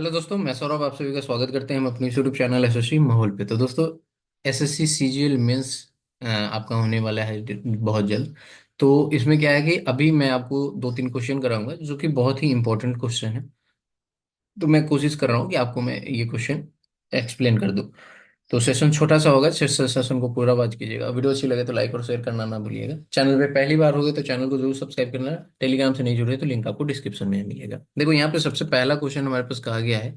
Hello दोस्तों, मैं सौरभ आप सभी का स्वागत करते हैं हम अपने यूट्यूब चैनल एसएससी माहौल पे। तो दोस्तों, एसएससी सीजीएल मेंस आपका होने वाला है बहुत जल्द। तो इसमें क्या है कि अभी मैं आपको दो तीन क्वेश्चन कराऊंगा जो कि बहुत ही इंपॉर्टेंट क्वेश्चन है। तो मैं कोशिश कर रहा हूँ कि आपको मैं ये क्वेश्चन एक्सप्लेन कर दूं। तो सेशन छोटा सा होगा, सेशन को पूरा वॉच कीजिएगा। वीडियो अच्छी लगे तो लाइक और शेयर करना ना भूलिएगा। चैनल पे पहली बार होगे तो चैनल को जरूर सब्सक्राइब करना। टेलीग्राम से नहीं जुड़े तो लिंक आपको डिस्क्रिप्शन में मिलेगा। देखो, यहाँ पे सबसे पहला क्वेश्चन हमारे पास कहा गया है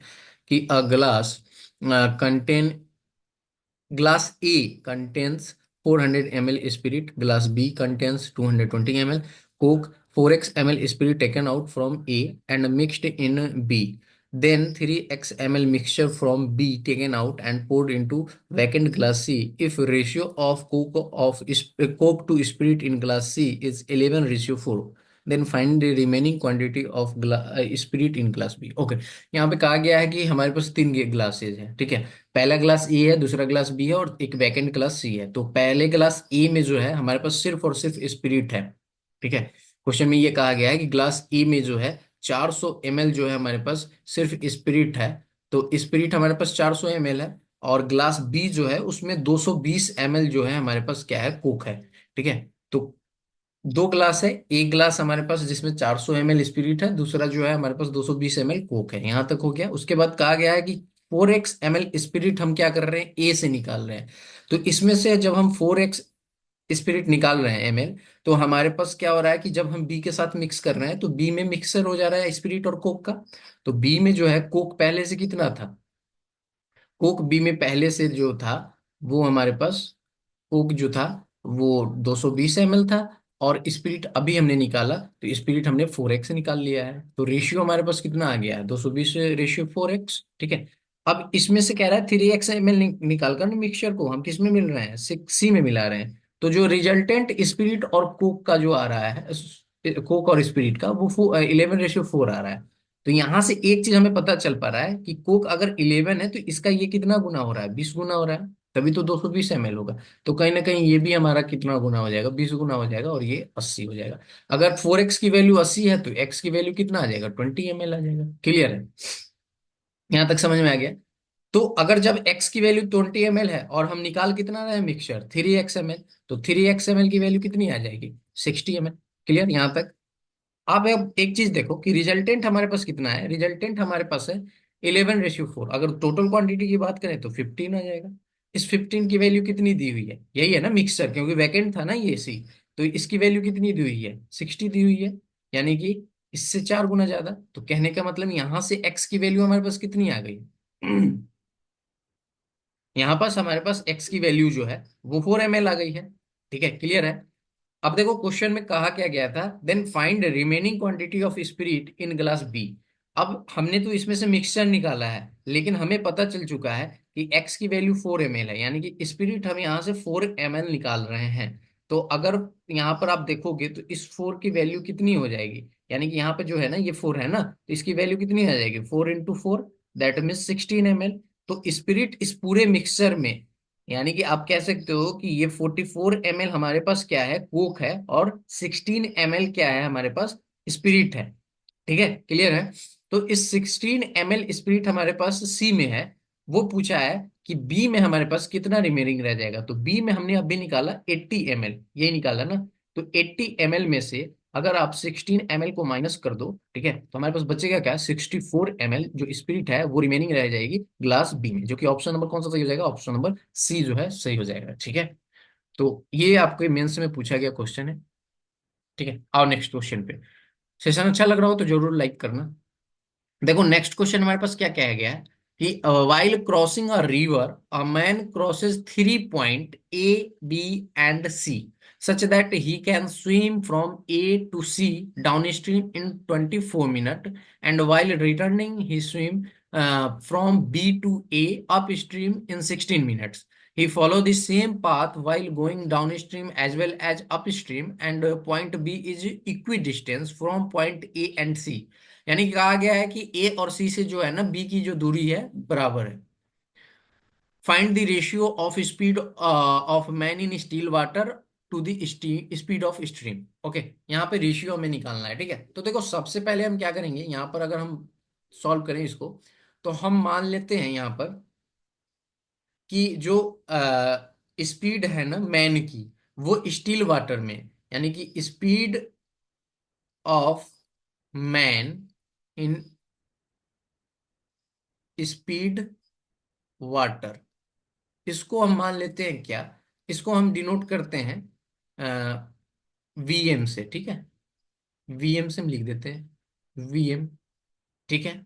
कि a glass contain glass A contains 400 ml spirit, glass B contains 220 ml coke, 4x ml spirit taken out from A and mixed in B, then 3x ml mixture from B taken out and poured into vacant glass C. If ratio of coke to spirit in glass C is 11:4, then find the remaining quantity of spirit in glass B. Okay, यहाँ पे कहा गया है कि हमारे पास तीन glasses हैं, ठीक है। पहला ग्लास ए है, दूसरा ग्लास बी है और एक वैकेंट ग्लास सी है। तो पहले ग्लास ए में जो है हमारे पास सिर्फ और सिर्फ स्पिरिट है, ठीक है। क्वेश्चन में ये कहा गया है कि ग्लास ए में जो है 400 ml जो है हमारे पास सिर्फ स्पिरिट है। तो स्पिरिट हमारे पास 400 ml है। और ग्लास बी जो है उसमें 220 ml जो है हमारे पास क्या है, कोक है, ठीक है। तो दो ग्लास है, एक ग्लास हमारे पास जिसमें 400 ml स्पिरिट है, दूसरा जो है हमारे पास 220 ml कोक है। यहां तक हो गया। उसके बाद कहा गया है कि 4x ml स्पिरिट हम क्या कर रहे हैं, ए से निकाल रहे हैं। तो इसमें से जब हम 4x स्पिरिट निकाल रहे हैं ml, तो हमारे पास क्या हो रहा है कि जब हम बी के साथ मिक्स कर रहे हैं तो बी में मिक्सर हो जा रहा है स्पिरिट और कोक का। तो बी में जो है कोक पहले से कितना था, कोक बी में पहले से जो था वो हमारे पास कोक जो था वो 220 ml था। और स्पिरिट अभी हमने निकाला तो स्पिरिट हमने 4x से निकाल लिया है। तो रेशियो हमारे पास कितना आ गया है, 220 रेशियो 4x, ठीक है। अब इसमें से कह रहा है 3x ml निकाल कर मिक्सचर को हम किस में मिल रहे हैं, 6C में मिला रहे हैं। तो जो रिजल्टेंट स्पिरिट और कोक का जो आ रहा है, कोक और स्पिरिट का वो 11:4 आ रहा है। तो यहां से एक चीज हमें पता चल पा रहा है कि कोक अगर 11 है तो इसका ये कितना गुना हो रहा है, 20 गुना हो रहा है। तभी तो 220 ml होगा। तो कहीं ना कहीं ये भी हमारा कितना गुना हो जाएगा, 20 गुना हो जाएगा और ये 80 हो जाएगा। अगर 4x की वैल्यू 80 है तो x की वैल्यू कितना आ जाएगा, 20 ml आ जाएगा। क्लियर है, यहां तक समझ में आ गया। तो अगर जब x की वैल्यू 20 ml है और हम निकाल कितना रहे हैं मिक्सचर 3x ml, तो 3x ml की वैल्यू कितनी आ जाएगी, 60 ml। क्लियर यहां तक। अब एक चीज देखो कि रिजल्टेंट हमारे पास कितना है, रिजल्टेंट हमारे पास है 11:4। अगर टोटल क्वांटिटी की बात करें तो 15 आ जाएगा। इस 15 की वैल्यू कितनी दी हुई है, यही है ना मिक्सचर, क्योंकि वैकेंट था ना ये सी। तो इसकी वैल्यू कितनी दी हुई है, 60 दी हुई है। यानी कि इससे 4 गुना ज्यादा। तो कहने का मतलब यहां से एक्स की वैल्यू हमारे पास कितनी आ गई यहाँ पास हमारे पास एक्स की वैल्यू जो है वो 4 ml आ गई है, ठीक है। क्लियर है। अब देखो क्वेश्चन में कहा क्या गया था, then find remaining quantity of spirit in glass B. अब हमने तो इसमें से मिक्सचर निकाला है, लेकिन हमें पता चल चुका है कि x की वैल्यू 4 ml है, यानी कि स्पिरिट हम यहाँ से 4 ml निकाल रहे हैं। तो अगर यहाँ पर आप देखोगे तो इस 4 की वैल्यू कितनी हो जाएगी, यानी कि यहाँ पे जो है ना ये 4 है ना, तो इसकी वैल्यू कितनी आ जाएगी, 4 × 4, दैट मीन्स 16 ml। तो स्पिरिट इस पूरे मिक्सचर में, यानी कि आप कह सकते हो कि ये 44 ml हमारे पास क्या है, कोक है, और 16 ml क्या है हमारे पास, स्पिरिट है, ठीक है। क्लियर है। तो इस 16 ml स्पिरिट हमारे पास सी में है। वो पूछा है कि बी में हमारे पास कितना रिमेनिंग रह जाएगा। तो बी में हमने अभी निकाला 80 ml, यही निकाला ना। तो 80 ml में से अगर आप 16 ml को माइनस कर दो, ठीक है, तो हमारे पास बचेगा क्या, 64 ml जो स्पिरिट है वो रिमेनिंग रह जाएगी ग्लास बी में, जो कि ऑप्शन नंबर कौन सा सही हो जाएगा, ऑप्शन नंबर सी जो है सही हो जाएगा, ठीक है। तो ये आपके मेंस में पूछा गया क्वेश्चन है, ठीक है। आओ नेक्स्ट क्वेश्चन पे। सेशन अच्छा लग रहा हो तो जरूर लाइक करना। देखो नेक्स्ट क्वेश्चन हमारे पास क्या कहा गया है कि while crossing a river a man crosses 3 point A B and C such that he can swim from A to C downstream in 24 minute, and while returning he swim from B to A upstream in 16 minutes. He follow the same path while going downstream as well as upstream, and point B is equidistant from point A and C. यानी कि कहा गया है कि ए और सी से जो है ना बी की जो दूरी है बराबर है। Find the ratio of speed of man in still water to the speed of stream. Okay, यहाँ पे रेशियो हमें निकालना है, ठीक है। तो देखो सबसे पहले हम क्या करेंगे, यहाँ पर अगर हम सॉल्व करें इसको, तो हम मान लेते हैं यहां पर कि जो स्पीड है ना मैन की, वो स्टिल वाटर में, यानी कि speed of man in speed water, इसको हम मान लेते हैं क्या, इसको हम डिनोट करते हैं वीएम से, ठीक है। वीएम से हम लिख देते हैं वीएम, ठीक है।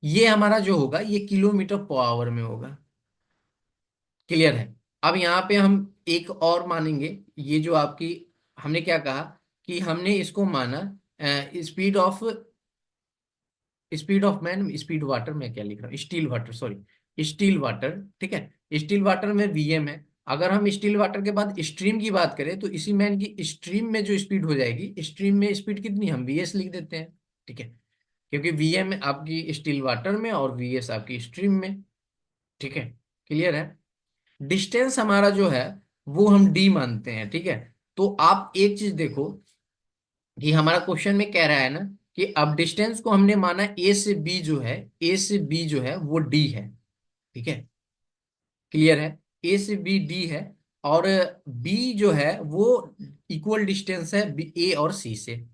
ये हमारा जो होगा ये किलोमीटर पर आवर में होगा। क्लियर है। अब यहाँ पे हम एक और मानेंगे, ये जो आपकी, हमने क्या कहा कि हमने इसको माना speed of man speed water में, क्या लिख रहा हूँ, still water, sorry still water, ठीक है। स्टील वाटर में वीएम है। अगर हम स्टील वाटर के बाद स्ट्रीम की बात करें तो इसी मैन की स्ट्रीम में जो स्पीड हो जाएगी, स्ट्रीम में स्पीड कितनी, हम वीएस लिख देते हैं, ठीक है। क्योंकि वीएम आपकी स्टील वाटर में और वीएस आपकी स्ट्रीम में, ठीक है। क्लियर है। डिस्टेंस हमारा जो है वो हम डी मानते हैं, ठीक है। तो आप एक चीज देखो कि हमारा क्वेश्चन में कह रहा है ना कि अब डिस्टेंस को हमने माना ए से बी जो है, ए से बी जो है वो डी है, ठीक है। क्लियर है। ए से बी डी है, और बी जो है वो इक्वल डिस्टेंस है ए और सी से।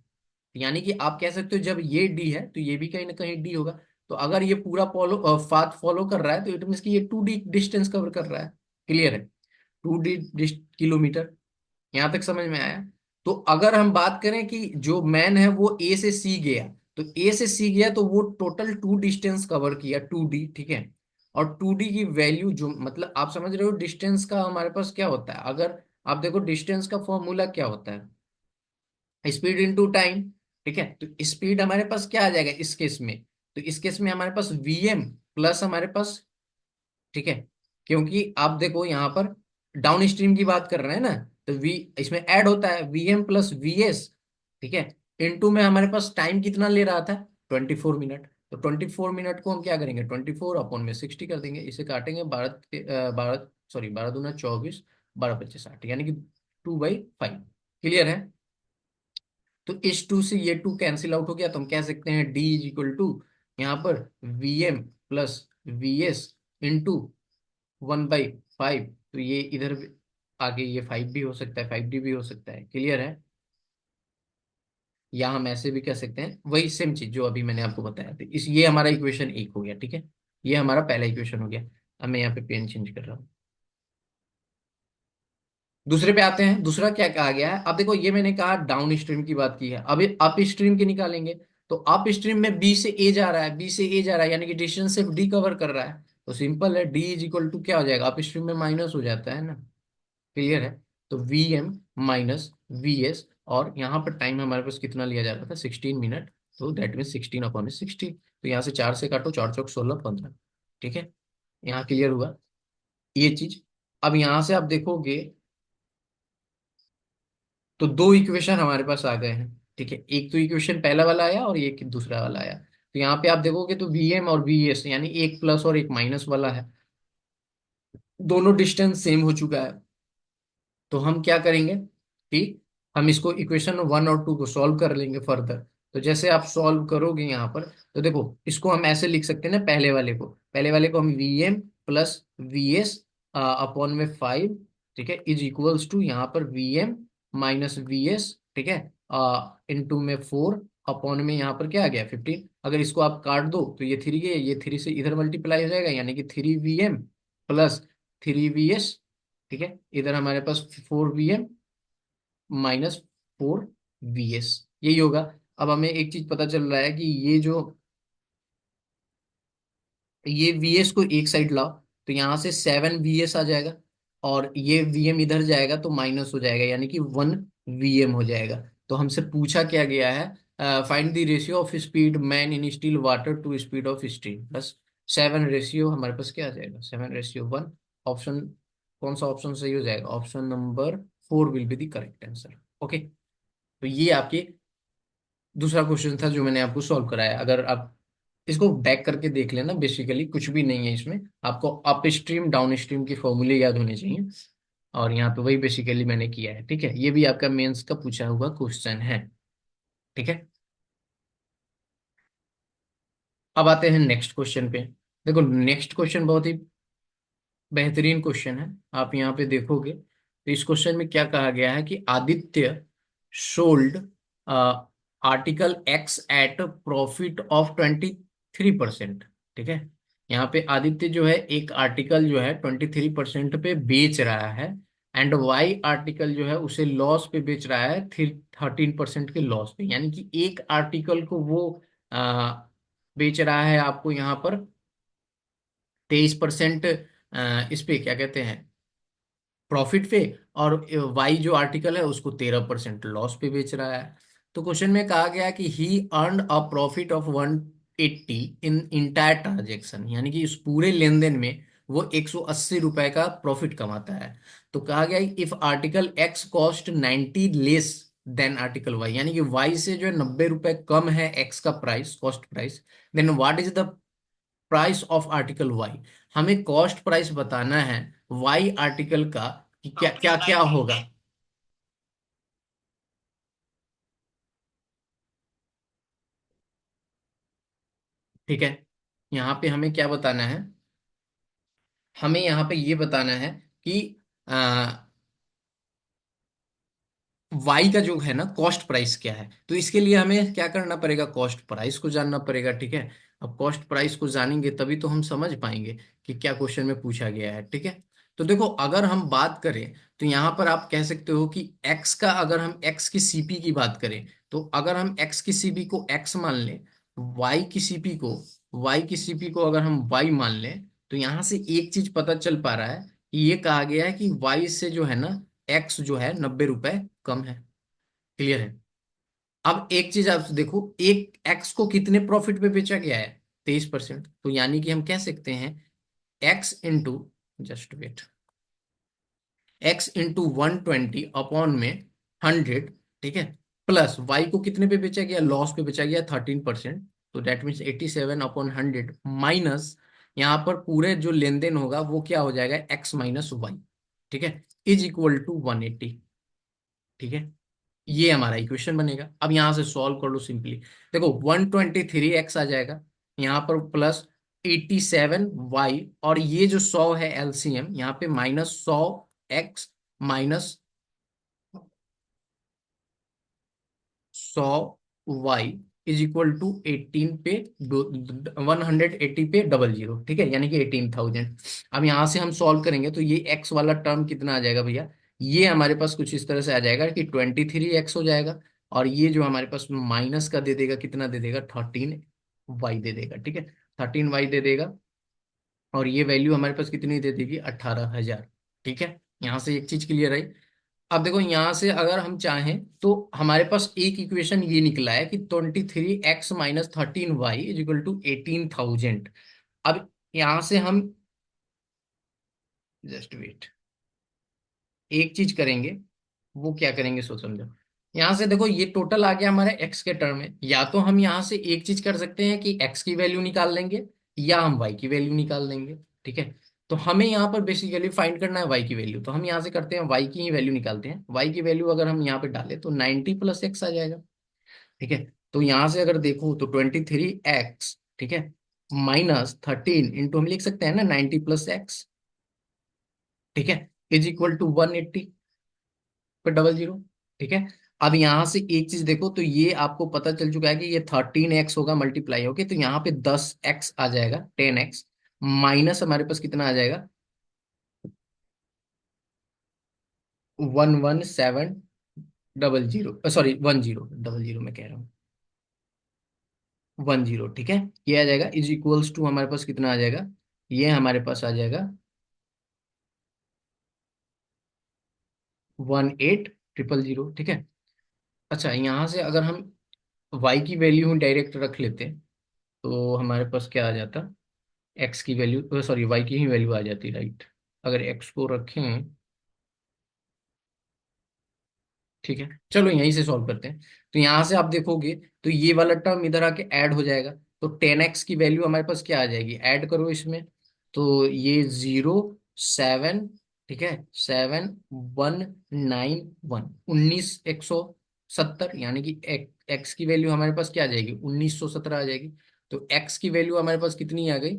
यानी कि आप कह सकते हो जब ये डी है तो ये भी कहीं ना कहीं डी होगा। तो अगर ये पूरा फॉलो पाथ फॉलो कर रहा है तो इट मीन कि ये 2D डिस्टेंस कवर कर रहा है। क्लियर है। 2D किलोमीटर, यहां तक समझ में आया। तो अगर हम बात करें कि जो मैन है वो ए से सी गया, तो ए से सी गया तो वो टोटल 2 डिस्टेंस कवर किया, 2D, ठीक है। और 2D की वैल्यू जो, मतलब आप समझ रहे हो डिस्टेंस का हमारे पास क्या होता है, अगर आप देखो डिस्टेंस का फॉर्मूला क्या होता है, स्पीड इनटू टाइम, ठीक है। तो स्पीड हमारे पास क्या आ जाएगा इस केस में, तो इस केस में हमारे पास वीएम प्लस हमारे पास, ठीक है। क्योंकि आप देखो यहाँ पर डाउन स्ट्रीम की बात कर रहे हैं ना, तो वी इसमें ऐड होता है वीएम प्लस वीएस, ठीक है। इनटू में हमारे पास टाइम कितना ले रहा था, 24 मिनट। तो 24 मिनट को हम क्या करेंगे, 24 अपॉन में 60 कर देंगे, इसे काटेंगे 12, सॉरी 12 दूना 24, 12 25 60, यानी कि 2/5। क्लियर है। तो इस टू से ये टू कैंसिल आउट हो गया, तो हम कह सकते हैं डी इज इक्वल टू यहाँ पर वीएम प्लस वीएस इंटू 1/5। तो ये इधर आगे ये 5 भी हो सकता है, 5D भी हो सकता है। क्लियर है। या हम ऐसे भी कह सकते हैं वही सेम चीज जो अभी मैंने आपको बताया, तो इस ये हमारा इक्वेशन एक हो गया, ठीक है। ये हमारा पहला इक्वेशन हो गया। अब मैं यहाँ पे पेन चेंज कर रहा हूँ। दूसरे पे आते हैं। दूसरा क्या कहा गया है, अब देखो ये मैंने कहा डाउन स्ट्रीम की बात की है, अब अप स्ट्रीम की निकालेंगे। तो अप स्ट्रीम में बी से ए जा रहा है, बी से ए जा रहा है, यानी कि डिस्टेंस सिर्फ डी कवर कर रहा है। तो सिंपल है, डी इज इक्वल टू क्या हो जाएगा, अप स्ट्रीम में माइनस हो जाता है ना। क्लियर है। तो V M minus V S, और यहाँ पर टाइम हमारे पास कितना लिया जा रहा था, 16 मिनट। तो दैट मीन 16/60। तो यहाँ से 4 से काटो, 4 चौक 16 15, ठीक है। यहाँ क्लियर हुआ ये चीज। अब यहाँ से आप देखोगे तो दो इक्वेशन हमारे पास आ गए हैं, ठीक है। एक तो इक्वेशन पहला वाला आया और एक दूसरा वाला आया। तो यहाँ पे आप देखोगे तो वी एम और वी एस, यानी एक प्लस और एक माइनस वाला है, दोनों डिस्टेंस सेम हो चुका है। तो हम क्या करेंगे कि हम इसको इक्वेशन 1 और 2 को सॉल्व कर लेंगे फर्दर। तो जैसे आप सॉल्व करोगे यहाँ पर, तो देखो इसको हम ऐसे लिख सकते हैं ना, पहले वाले को हम V M plus V S upon में 5, ठीक है, इज इक्वल्स टू यहाँ पर V M minus V S, ठीक है, इनटू में 4 अपॉन में यहाँ पर क्या आ गया 15। अगर इसको आप काट दो तो ये 3 है, ये 3 से इधर मल्टीप्लाई हो जाएगा, यानी कि 3 V M plus 3 V S, ठीक है। इधर हमारे पास 4 V M minus 4 V S, यही होगा। अब हमें एक चीज पता चल रहा है कि ये वीएस को एक साइड लाओ, तो यहाँ से 7 वीएस आ जाएगा, और ये वीएम इधर जाएगा तो माइनस हो जाएगा, यानी कि 1 वीएम हो जाएगा। तो हमसे पूछा क्या गया है, find the ratio of speed man in still water to speed of stream, बस 7 रेशियो हमारे पास क्या आ जाएगा, 7:1। ऑप्शन, कौन सा ऑप्शन सही हो जाएगा, option number 4 will be the correct answer. Okay. तो ये आपके दूसरा क्वेश्चन था जो मैंने आपको सॉल्व कराया। अगर आप इसको बैक करके देख लेना, बेसिकली कुछ भी नहीं है इसमें, आपको अप स्ट्रीम डाउन स्ट्रीम के फॉर्मूले याद होने चाहिए, और यहाँ पे वही बेसिकली मैंने किया है, ठीक है। ये भी आपका मेंस का पूछा हुआ क्वेश्चन है, ठीक है। अब आते हैं नेक्स्ट क्वेश्चन पे। देखो नेक्स्ट क्वेश्चन बहुत ही बेहतरीन क्वेश्चन है। आप यहाँ पे देखोगे तो इस क्वेश्चन में क्या कहा गया है कि Aditya sold article X at profit of 23%। ठीक है, यहाँ पे आदित्य जो है एक आर्टिकल जो है 23% पे बेच रहा है, एंड वाई आर्टिकल जो है उसे लॉस पे बेच रहा है 13% के लॉस पे। यानी कि एक आर्टिकल को वो आ, बेच रहा है आपको यहाँ पर 23% इस पे क्या कहते हैं, प्रॉफिट पे, और वाई जो आर्टिकल है उसको 13% लॉस पे बेच रहा है। तो क्वेश्चन में कहा गया कि he earn a profit of 180 in entire transaction, यानी कि इस पूरे लेन देन में वो 180 रुपए का प्रॉफिट कमाता है। तो कहा गया if article X cost 90 less than article Y, यानी कि वाई से जो है 90 रुपए कम है एक्स का price, cost price, then what is the price of article Y. हमें कॉस्ट प्राइस बताना है वाई आर्टिकल का कि क्या क्या क्या होगा। ठीक है, यहाँ पे हमें क्या बताना है, हमें यहाँ पे ये बताना है कि वाई का जो है ना कॉस्ट प्राइस क्या है। तो इसके लिए हमें क्या करना पड़ेगा, कॉस्ट प्राइस को जानना पड़ेगा। ठीक है, अब कॉस्ट प्राइस को जानेंगे तभी तो हम समझ पाएंगे कि क्या क्वेश्चन में पूछा गया है। ठीक है, तो देखो अगर हम बात करें तो यहाँ पर आप कह सकते हो कि एक्स का, अगर हम एक्स की सीपी की बात करें, तो अगर हम एक्स की सीपी को एक्स मान लें, वाई की सीपी को, वाई की सीपी को अगर हम वाई मान लें, तो यहाँ से एक चीज पता चल पा रहा है कि ये कहा गया है कि वाई से जो है ना एक्स जो है 90 रुपए कम है। क्लियर है। अब एक चीज आप देखो, एक एक्स को कितने प्रॉफिट पे बेचा गया है, 23%। तो यानी कि हम कह सकते हैं X into, just wait, X into 120 upon में 100। ठीक है, प्लस वाई को कितने पे बेचा गया, लॉस पे बेचा गया 13%, तो दैट मीन्स 87/100 माइनस, यहाँ पर पूरे जो लेन देन होगा वो क्या हो जाएगा, एक्स माइनस वाई। ठीक है, इज इक्वल टू 180। ठीक है, ये हमारा इक्वेशन बनेगा। अब यहां से सॉल्व कर लो सिंपली। देखो 123 एक्स आ जाएगा, यहाँ पर प्लस 87 वाई, और ये जो 100 है एलसीएम, यहाँ पे -100 X minus 100 Y is equal to 18 पे 180 पे 00। ठीक है, यानी कि 18,000। अब यहां से हम सॉल्व करेंगे तो ये एक्स वाला टर्म कितना आ जाएगा भैया, ये हमारे पास कुछ इस तरह से आ जाएगा कि 23 एक्स हो जाएगा, और ये जो हमारे पास माइनस का दे देगा, कितना दे देगा, 13 वाई दे देगा। ठीक है, 13 वाई दे देगा, और ये वैल्यू हमारे पास कितनी दे देगी, 18,000। ठीक है, यहाँ से एक चीज क्लियर आई। अब देखो यहां से अगर हम चाहें तो हमारे पास एक इक्वेशन ये निकला है कि 23x - 13y is equal to 18,000। अब यहां से हम, जस्ट वेट, एक चीज करेंगे, वो क्या करेंगे सो समझो। यहां से देखो ये टोटल आ गया हमारे एक्स के टर्म में, या तो हम यहां से एक चीज कर सकते हैं कि एक्स की वैल्यू निकाल लेंगे, या हम वाई की वैल्यू निकाल लेंगे। ठीक है, तो हमें यहाँ पर बेसिकली फाइंड करना है वाई की वैल्यू, तो हम यहाँ से करते हैं वाई की ही वैल्यू निकालते हैं। वाई की वैल्यू अगर हम यहाँ पे डालें तो 90 + एक्स आ जाएगा। ठीक है, तो यहां से अगर देखो तो 23x, ठीक है, -13 इंटू हम लिख सकते हैं ना 90 + एक्स। ठीक है, इज इक्वल टू 180 पे 00। ठीक है, अब यहां से एक चीज देखो, तो ये आपको पता चल चुका है कि ये 13x होगा मल्टीप्लाई होके, तो यहाँ पे 10x आ जाएगा, 10x माइनस हमारे पास कितना आ जाएगा, 11700, सॉरी 1000 मैं कह रहा हूँ, 10। ठीक है, ये आ जाएगा इज इक्वल्स टू हमारे पास कितना आ जाएगा, ये हमारे पास आ जाएगा 18,000। ठीक है, अच्छा यहाँ से अगर हम y की वैल्यू डायरेक्ट रख लेते तो हमारे पास क्या आ जाता, x की वैल्यू, सॉरी y की ही वैल्यू आ जाती, राइट। अगर x को रखें, ठीक है, चलो यहीं से सॉल्व करते हैं। तो यहां से आप देखोगे तो ये वाला टर्म इधर आके ऐड हो जाएगा, तो 10x की वैल्यू हमारे पास क्या आ जाएगी, ऐड करो इसमें, तो ये 07, ठीक है, 7191, 19,170, यानी कि एक्स की वैल्यू हमारे पास क्या आ जाएगी, 1917 आ जाएगी। तो एक्स की वैल्यू हमारे पास कितनी आ गई,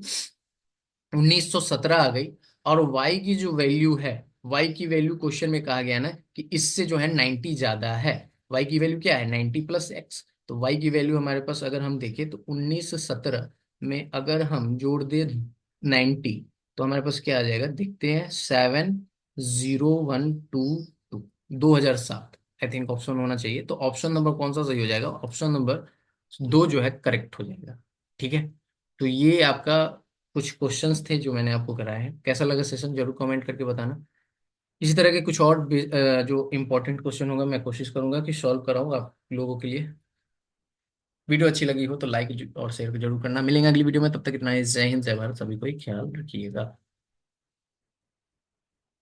1917 आ गई। और वाई की जो वैल्यू है, वाई की वैल्यू क्वेश्चन में कहा गया ना कि इससे जो है 90 ज्यादा है। वाई की वैल्यू क्या है, 90 प्लस एक्स। तो वाई की वैल्यू हमारे पास अगर हम देखें तो 1917 में अगर हम जोड़ दे 90, तो हमारे पास क्या आ जाएगा, देखते हैं, 70122, 2007। आई थिंक ऑप्शन होना चाहिए, तो ऑप्शन नंबर कौन सा सही हो जाएगा, ऑप्शन नंबर दो जो है करेक्ट हो जाएगा। ठीक है। तो ये आपका कुछ क्वेश्चंस थे जो मैंने आपको कराए हैं। कैसा लगा सेशन जरूर कमेंट करके बताना। इसी तरह के कुछ और जो इंपॉर्टेंट क्वेश्चन होगा मैं कोशिश करूंगा कि सॉल्व कराऊं आप लोगों के लिए। वीडियो अच्छी लगी हो तो लाइक और शेयर जरूर करना। मिलेंगे अगली वीडियो में, तब तक इतना ही। जय हिंद, जय भारत, सभी को ही ख्याल रखिएगा।